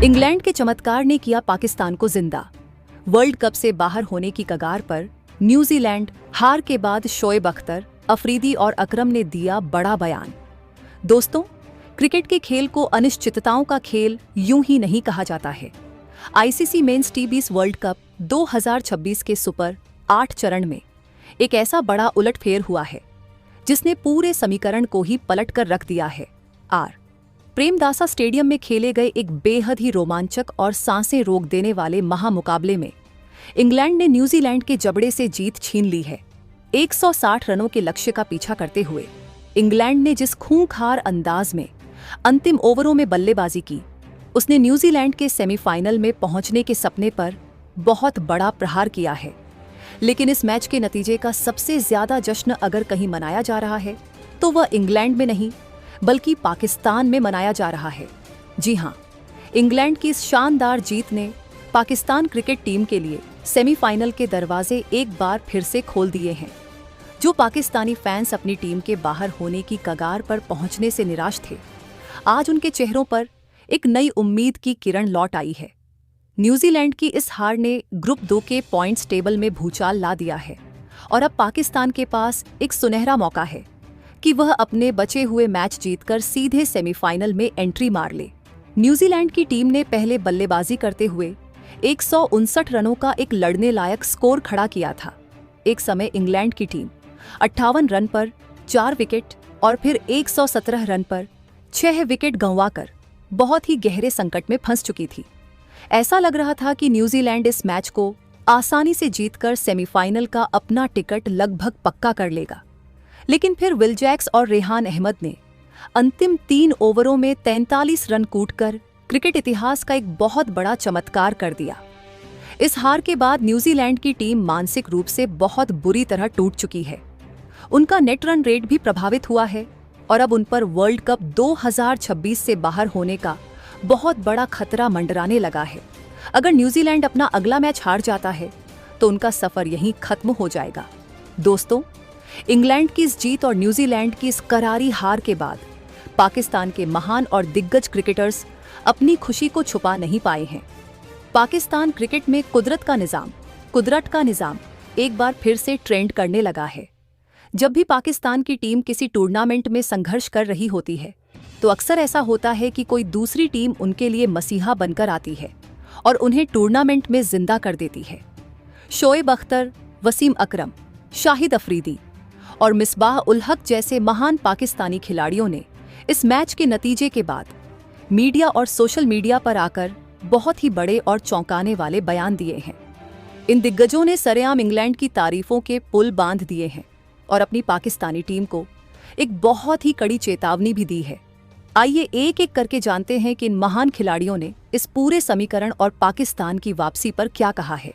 England के चमत्कार ने किया पाकिस्तान को जिंदा। वर्ल्ड कप से बाहर होने की कगार पर न्यूजीलैंड हार के बाद शोएब अख्तर, अफरीदी और अकरम ने दिया बड़ा बयान। दोस्तों, क्रिकेट के खेल को अनिश्चितताओं का खेल यूं ही नहीं कहा जाता है। आईसीसी मेंस टी20 वर्ल्ड कप 2026 के सुपर 8 चरण में एक ऐसा बड़ा उलटफेर हुआ है जिसने पूरे समीकरण को ही पलट कर रख दिया है। प्रेमदासा स्टेडियम में खेले गए एक बेहद ही रोमांचक और सांसें रोक देने वाले महामुकाबले में इंग्लैंड ने न्यूजीलैंड के जबड़े से जीत छीन ली है। 160 रनों के लक्ष्य का पीछा करते हुए इंग्लैंड ने जिस खूंखार अंदाज में अंतिम ओवरों में बल्लेबाजी की, उसने न्यूजीलैंड के सेमीफाइनल में पहुंचने के सपने पर बहुत बड़ा प्रहार किया है। लेकिन इस मैच के नतीजे का सबसे ज्यादा जश्न अगर कहीं मनाया जा रहा है तो वह इंग्लैंड में नहीं बल्कि पाकिस्तान में मनाया जा रहा है। जी हां, इंग्लैंड की इस शानदार जीत ने पाकिस्तान क्रिकेट टीम के लिए सेमीफाइनल के दरवाजे एक बार फिर से खोल दिए हैं। जो पाकिस्तानी फैंस अपनी टीम के बाहर होने की कगार पर पहुंचने से निराश थे, आज उनके चेहरों पर एक नई उम्मीद की किरण लौट आई है। न्यूजीलैंड की इस हार ने ग्रुप 2 के पॉइंट्स टेबल में भूचाल ला दिया है और अब पाकिस्तान के पास एक सुनहरा मौका है कि वह अपने बचे हुए मैच जीतकर सीधे सेमीफाइनल में एंट्री मार ले। न्यूजीलैंड की टीम ने पहले बल्लेबाजी करते हुए 159 रनों का एक लड़ने लायक स्कोर खड़ा किया था। एक समय इंग्लैंड की टीम 58 रन पर 4 विकेट और फिर 117 रन पर 6 विकेट गंवाकर बहुत ही गहरे संकट में फंस चुकी थी। ऐसा लग रहा था कि न्यूजीलैंड इस मैच को आसानी से जीतकर सेमीफाइनल का अपना टिकट लगभग पक्का कर लेगा। लेकिन फिर विल जैक्स और रेहान अहमद ने अंतिम 3 ओवरों में 43 रन कूटकर क्रिकेट इतिहास का एक बहुत बड़ा चमत्कार कर दिया। इस हार के बाद न्यूजीलैंड की टीम मानसिक रूप से बहुत बुरी तरह टूट चुकी है। उनका नेट रन रेट भी प्रभावित हुआ है और अब उन पर वर्ल्ड कप 2026 से बाहर होने का बहुत बड़ा खतरा मंडराने लगा है। अगर न्यूजीलैंड अपना अगला मैच हार जाता है तो उनका सफर यहीं खत्म हो जाएगा। दोस्तों, इंग्लैंड की इस जीत और न्यूजीलैंड की इस करारी हार के बाद पाकिस्तान के महान और दिग्गज क्रिकेटर्स अपनी खुशी को छुपा नहीं पाए हैं। पाकिस्तान क्रिकेट में कुदरत का निजाम एक बार फिर से ट्रेंड करने लगा है। जब भी पाकिस्तान की टीम किसी टूर्नामेंट में संघर्ष कर रही होती है तो अक्सर ऐसा होता है कि कोई दूसरी टीम उनके लिए मसीहा बनकर आती है और उन्हें टूर्नामेंट में जिंदा कर देती है। शोएब अख्तर, वसीम अकरम, शाहिद अफरीदी और मिसबाह उल हक जैसे महान पाकिस्तानी खिलाड़ियों ने इस मैच के नतीजे के बाद मीडिया और सोशल मीडिया पर आकर बहुत ही बड़े और चौंकाने वाले बयान दिए हैं। इन दिग्गजों ने सरेआम इंग्लैंड की तारीफों के पुल बांध दिए हैं और अपनी पाकिस्तानी टीम को एक बहुत ही कड़ी चेतावनी भी दी है। आइए एक एक करके जानते हैं कि इन महान खिलाड़ियों ने इस पूरे समीकरण और पाकिस्तान की वापसी पर क्या कहा है।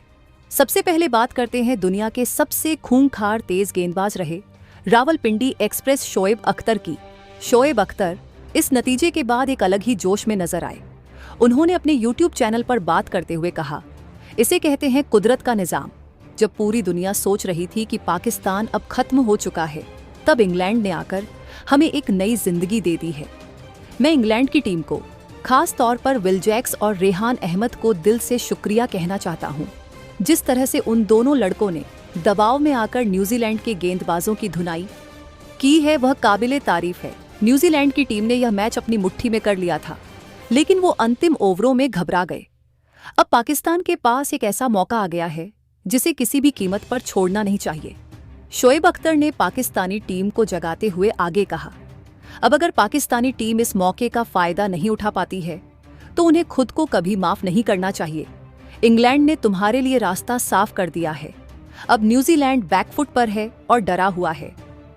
सबसे पहले बात करते हैं दुनिया के सबसे खूंखार तेज गेंदबाज रहे रावलपिंडी एक्सप्रेस शोएब अख्तर की। शोएब अख्तर इस नतीजे के बाद एक अलग ही जोश में नजर आए। उन्होंने अपने YouTube चैनल पर बात करते हुए कहा, इसे कहते हैं कुदरत का निजाम। जब पूरी दुनिया सोच रही थी कि पाकिस्तान अब खत्म हो चुका है, तब इंग्लैंड ने आकर हमें एक नई जिंदगी दे दी है। मैं इंग्लैंड की टीम को, खास तौर पर विल जैक्स और रेहान अहमद को दिल से शुक्रिया कहना चाहता हूँ। जिस तरह से उन दोनों लड़कों ने दबाव में आकर न्यूजीलैंड के गेंदबाजों की धुनाई की है, वह काबिले तारीफ है। न्यूजीलैंड की टीम ने यह मैच अपनी मुट्ठी में कर लिया था, लेकिन वो अंतिम ओवरों में घबरा गए। अब पाकिस्तान के पास एक ऐसा मौका आ गया है जिसे किसी भी कीमत पर छोड़ना नहीं चाहिए। शोएब अख्तर ने पाकिस्तानी टीम को जगाते हुए आगे कहा, अब अगर पाकिस्तानी टीम इस मौके का फायदा नहीं उठा पाती है तो उन्हें खुद को कभी माफ नहीं करना चाहिए। इंग्लैंड ने तुम्हारे लिए रास्ता साफ कर दिया है। अब न्यूजीलैंड बैकफुट पर है और डरा हुआ है।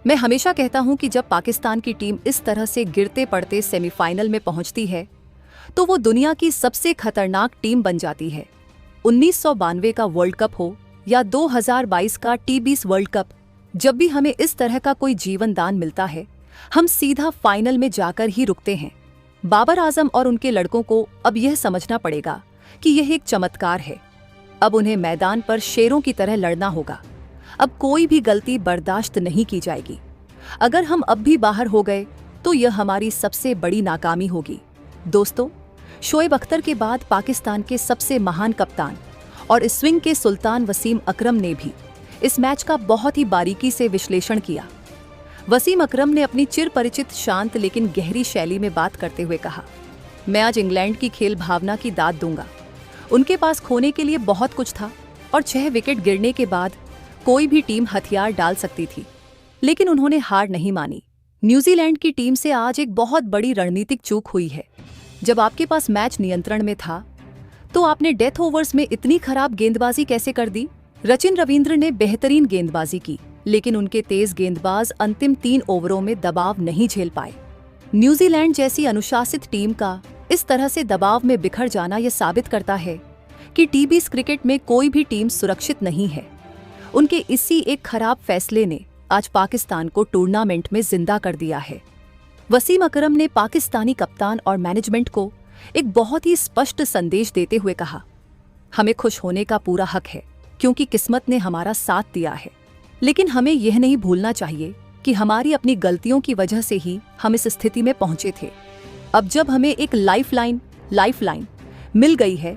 मैं हमेशा कहता हूं कि जब पाकिस्तान की टीम इस तरह से गिरते पड़ते सेमीफाइनल में पहुंचती है तो वो दुनिया की सबसे खतरनाक टीम बन जाती है। 1992 का वर्ल्ड कप हो या 2022 का टी20 वर्ल्ड कप, जब भी हमें इस तरह का कोई जीवन दान मिलता है हम सीधा फाइनल में जाकर ही रुकते हैं। बाबर आजम और उनके लड़कों को अब यह समझना पड़ेगा कि यह एक चमत्कार है। अब उन्हें मैदान पर शेरों की तरह लड़ना होगा। अब कोई भी गलती बर्दाश्त नहीं की जाएगी। अगर हम अब भी बाहर हो गए तो यह हमारी सबसे बड़ी नाकामी होगी। दोस्तों, शोएब अख्तर के बाद पाकिस्तान के सबसे महान कप्तान और स्विंग के सुल्तान वसीम अकरम ने भी इस मैच का बहुत ही बारीकी से विश्लेषण किया। वसीम अकरम ने अपनी चिरपरिचित शांत लेकिन गहरी शैली में बात करते हुए कहा, मैं आज इंग्लैंड की खेल भावना की दाद दूंगा। उनके पास खोने के लिए बहुत कुछ था और 6 विकेट गिरने के बाद कोई भी टीम हथियार डाल सकती थी, लेकिन उन्होंने हार नहीं मानी। न्यूजीलैंड की टीम से आज एक बहुत बड़ी रणनीतिक चूक हुई है। जब आपके पास मैच नियंत्रण में था तो आपने डेथ ओवर्स में इतनी खराब गेंदबाजी कैसे कर दी? सचिन रविंद्र ने बेहतरीन गेंदबाजी की, लेकिन उनके तेज गेंदबाज अंतिम 3 ओवरों में दबाव नहीं झेल पाए। न्यूजीलैंड जैसी अनुशासित टीम का इस तरह से दबाव में बिखर जाना यह साबित करता है कि टी20 क्रिकेट में कोई भी टीम सुरक्षित नहीं है। उनके इसी एक खराब फैसले ने आज पाकिस्तान को टूर्नामेंट में जिंदा कर दिया है। वसीम अकरम ने पाकिस्तानी कप्तान और मैनेजमेंट को एक बहुत ही स्पष्ट संदेश देते हुए कहा, हमें खुश होने का पूरा हक है क्योंकि किस्मत ने हमारा साथ दिया है, लेकिन हमें यह नहीं भूलना चाहिए कि हमारी अपनी गलतियों की वजह से ही हम इस स्थिति में पहुंचे थे। अब जब हमें एक लाइफलाइन मिल गई है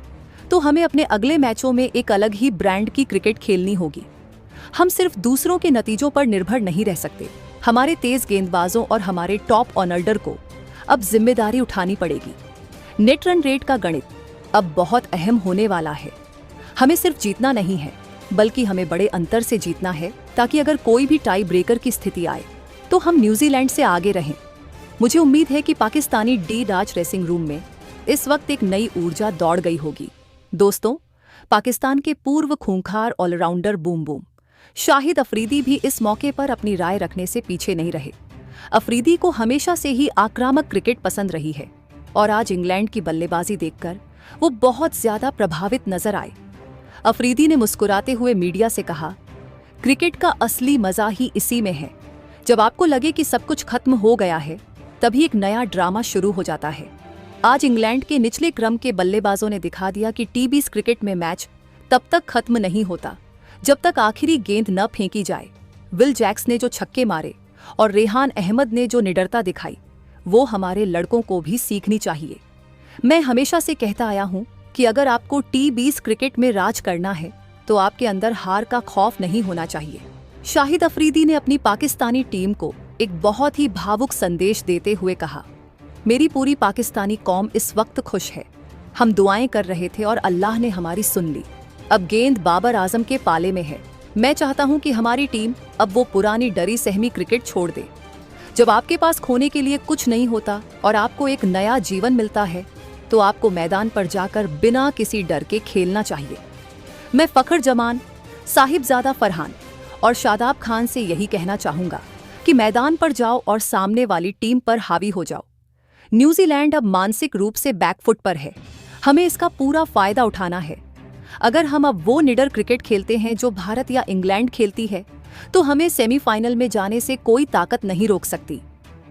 तो हमें अपने अगले मैचों में एक अलग ही ब्रांड की क्रिकेट खेलनी होगी। हम सिर्फ दूसरों के नतीजों पर निर्भर नहीं रह सकते। हमारे तेज गेंदबाजों और हमारे टॉप ऑर्डर को अब जिम्मेदारी उठानी पड़ेगी। नेट रन रेट का गणित अब बहुत अहम होने वाला है। हमें सिर्फ जीतना नहीं है बल्कि हमें बड़े अंतर से जीतना है ताकि अगर कोई भी टाई ब्रेकर की स्थिति आए तो हम न्यूजीलैंड से आगे रहें। मुझे उम्मीद है कि पाकिस्तानी डी राज ड्रेसिंग रूम में इस वक्त एक नई ऊर्जा दौड़ गई होगी। दोस्तों, पाकिस्तान के पूर्व खूंखार ऑलराउंडर बूम शाहिद अफरीदी भी इस मौके पर अपनी राय रखने से पीछे नहीं रहे। अफरीदी को हमेशा से ही आक्रामक क्रिकेट पसंद रही है और आज इंग्लैंड की बल्लेबाजी देखकर वो बहुत ज्यादा प्रभावित नजर आए। अफरीदी ने मुस्कुराते हुए मीडिया से कहा, क्रिकेट का असली मजा ही इसी में है। जब आपको लगे कि सब कुछ खत्म हो गया है, तभी एक नया ड्रामा शुरू हो जाता है। आज इंग्लैंड के निचले क्रम के बल्लेबाजों ने दिखा दिया कि टी20 क्रिकेट में मैच तब तक खत्म नहीं होता जब तक आखिरी गेंद न फेंकी जाए। विल जैक्स ने जो छक्के मारे और रेहान अहमद ने जो निडरता दिखाई, वो हमारे लड़कों को भी सीखनी चाहिए। मैं हमेशा से कहता आया हूं कि अगर आपको टी20 क्रिकेट में राज करना है तो आपके अंदर हार का खौफ नहीं होना चाहिए। शाहिद अफरीदी ने अपनी पाकिस्तानी टीम को एक बहुत ही भावुक संदेश देते हुए कहा, मेरी पूरी पाकिस्तानी कौम इस वक्त खुश है। हम दुआएं कर रहे थे और अल्लाह ने हमारी सुन ली। अब गेंद बाबर आजम के पाले में है। मैं चाहता हूं कि हमारी टीम अब वो पुरानी डरी सहमी क्रिकेट छोड़ दे। जब आपके पास खोने के लिए कुछ नहीं होता और आपको एक नया जीवन मिलता है तो आपको मैदान पर जाकर बिना किसी डर के खेलना चाहिए। मैं फखर जमान, साहिबजादा फरहान और शादाब खान से यही कहना चाहूंगा कि मैदान पर जाओ और सामने वाली टीम पर हावी हो जाओ। न्यूजीलैंड अब मानसिक रूप से बैकफुट पर है। हमें इसका पूरा फायदा उठाना है। अगर हम अब वो निडर क्रिकेट खेलते हैं जो भारत या इंग्लैंड खेलती है तो हमें सेमीफाइनल में जाने से कोई ताकत नहीं रोक सकती।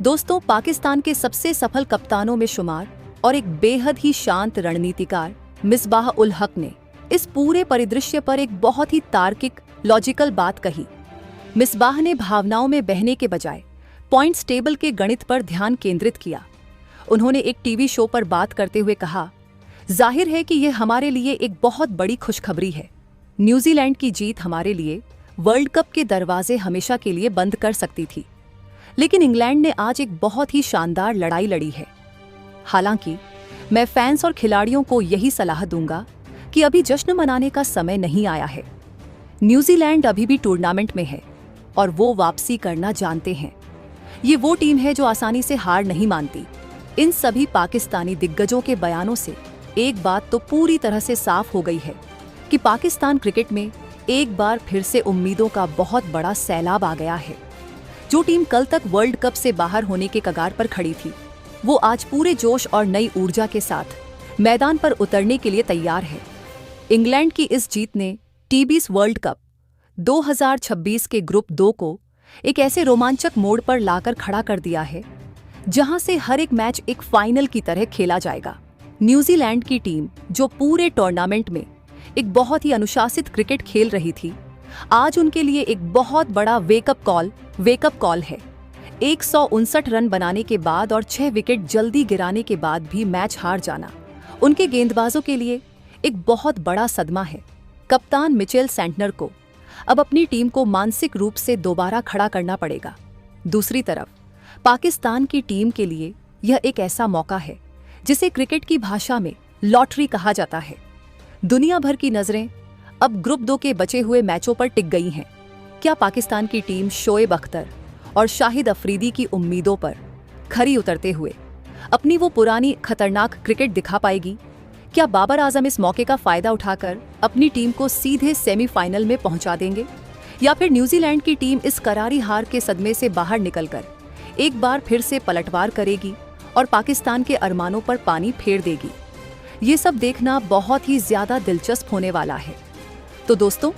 दोस्तों, पाकिस्तान के सबसे सफल कप्तानों में शुमार और एक बेहद ही शांत रणनीतिकार मिसबाह उल हक ने इस पूरे परिदृश्य पर एक बहुत ही तार्किक, लॉजिकल बात कही। मिसबाह ने भावनाओं में बहने के बजाय पॉइंट्स टेबल के गणित पर ध्यान केंद्रित किया। उन्होंने एक टीवी शो पर बात करते हुए कहा, जाहिर है कि यह हमारे लिए एक बहुत बड़ी खुशखबरी है। न्यूजीलैंड की जीत हमारे लिए वर्ल्ड कप के दरवाजे हमेशा के लिए बंद कर सकती थी, लेकिन इंग्लैंड ने आज एक बहुत ही शानदार लड़ाई लड़ी है। हालांकि मैं फैंस और खिलाड़ियों को यही सलाह दूंगा कि अभी जश्न मनाने का समय नहीं आया है। न्यूजीलैंड अभी भी टूर्नामेंट में है और वो वापसी करना जानते हैं। ये वो टीम है जो आसानी से हार नहीं मानती। इन सभी पाकिस्तानी दिग्गजों के बयानों से एक बात तो पूरी तरह से साफ हो गई है कि पाकिस्तान क्रिकेट में एक बार फिर से उम्मीदों का बहुत बड़ा सैलाब आ गया है। जो टीम कल तक वर्ल्ड कप से बाहर होने के कगार पर खड़ी थी, वो आज पूरे जोश और नई ऊर्जा के साथ मैदान पर उतरने के लिए तैयार है। इंग्लैंड की इस जीत ने टी20 वर्ल्ड कप 2026 के ग्रुप 2 को एक ऐसे रोमांचक मोड़ पर लाकर खड़ा कर दिया है जहां से हर एक मैच एक फाइनल की तरह खेला जाएगा। न्यूजीलैंड की टीम जो पूरे टूर्नामेंट में एक बहुत ही अनुशासित क्रिकेट खेल रही थी, आज उनके लिए एक बहुत बड़ा वेकअप कॉल है। 159 रन बनाने के बाद और 6 विकेट जल्दी गिराने के बाद भी मैच हार जाना उनके गेंदबाजों के लिए एक बहुत बड़ा सदमा है। कप्तान मिचेल सेंटनर को अब अपनी टीम को मानसिक रूप से दोबारा खड़ा करना पड़ेगा। दूसरी तरफ पाकिस्तान की टीम के लिए यह एक ऐसा मौका है जिसे क्रिकेट की भाषा में लॉटरी कहा जाता है। दुनिया भर की नजरें अब ग्रुप 2 के बचे हुए मैचों पर टिक गई हैं। क्या पाकिस्तान की टीम शोएब अख्तर और शाहिद अफरीदी की उम्मीदों पर खरी उतरते हुए अपनी वो पुरानी खतरनाक क्रिकेट दिखा पाएगी? क्या बाबर आजम इस मौके का फायदा उठाकर अपनी टीम को सीधे सेमीफाइनल में पहुंचा देंगे, या फिर न्यूजीलैंड की टीम इस करारी हार के सदमे से बाहर निकलकर एक बार फिर से पलटवार करेगी और पाकिस्तान के अरमानों पर पानी फेर देगी? ये सब देखना बहुत ही ज्यादा दिलचस्प होने वाला है। तो दोस्तों,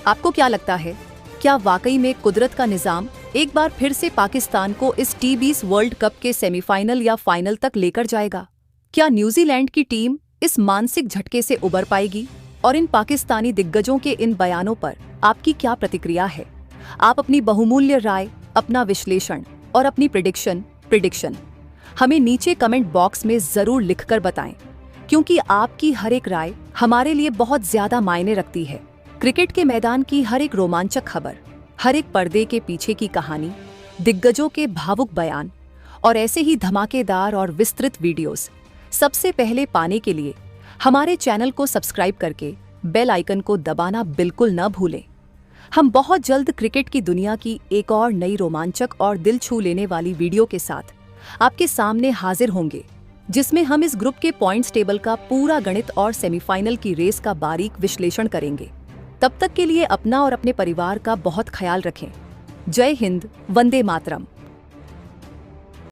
आपको क्या लगता है, क्या वाकई में कुदरत का निजाम एक बार फिर से पाकिस्तान को इस T20 वर्ल्ड कप के सेमीफाइनल या फाइनल तक लेकर जाएगा? क्या न्यूजीलैंड की टीम इस मानसिक झटके से उबर पाएगी? और इन पाकिस्तानी दिग्गजों के इन बयानों पर आपकी क्या प्रतिक्रिया है? आप अपनी बहुमूल्य राय, अपना विश्लेषण और अपनी प्रिडिक्शन हमें नीचे कमेंट बॉक्स में जरूर लिखकर बताएं, क्योंकि आपकी हर एक राय हमारे लिए बहुत ज्यादा मायने रखती है। क्रिकेट के मैदान की हर एक रोमांचक खबर, हर एक पर्दे के पीछे की कहानी, दिग्गजों के भावुक बयान और ऐसे ही धमाकेदार और विस्तृत वीडियोस सबसे पहले पाने के लिए हमारे चैनल को सब्सक्राइब करके बेल आइकन को दबाना बिल्कुल न भूलें। हम बहुत जल्द क्रिकेट की दुनिया की एक और नई रोमांचक और दिल छू लेने वाली वीडियो के साथ आपके सामने हाजिर होंगे, जिसमें हम इस ग्रुप के पॉइंट्स टेबल का पूरा गणित और सेमीफाइनल की रेस का बारीक विश्लेषण करेंगे। तब तक के लिए अपना और अपने परिवार का बहुत ख्याल रखें। जय हिंद, वंदे मातरम।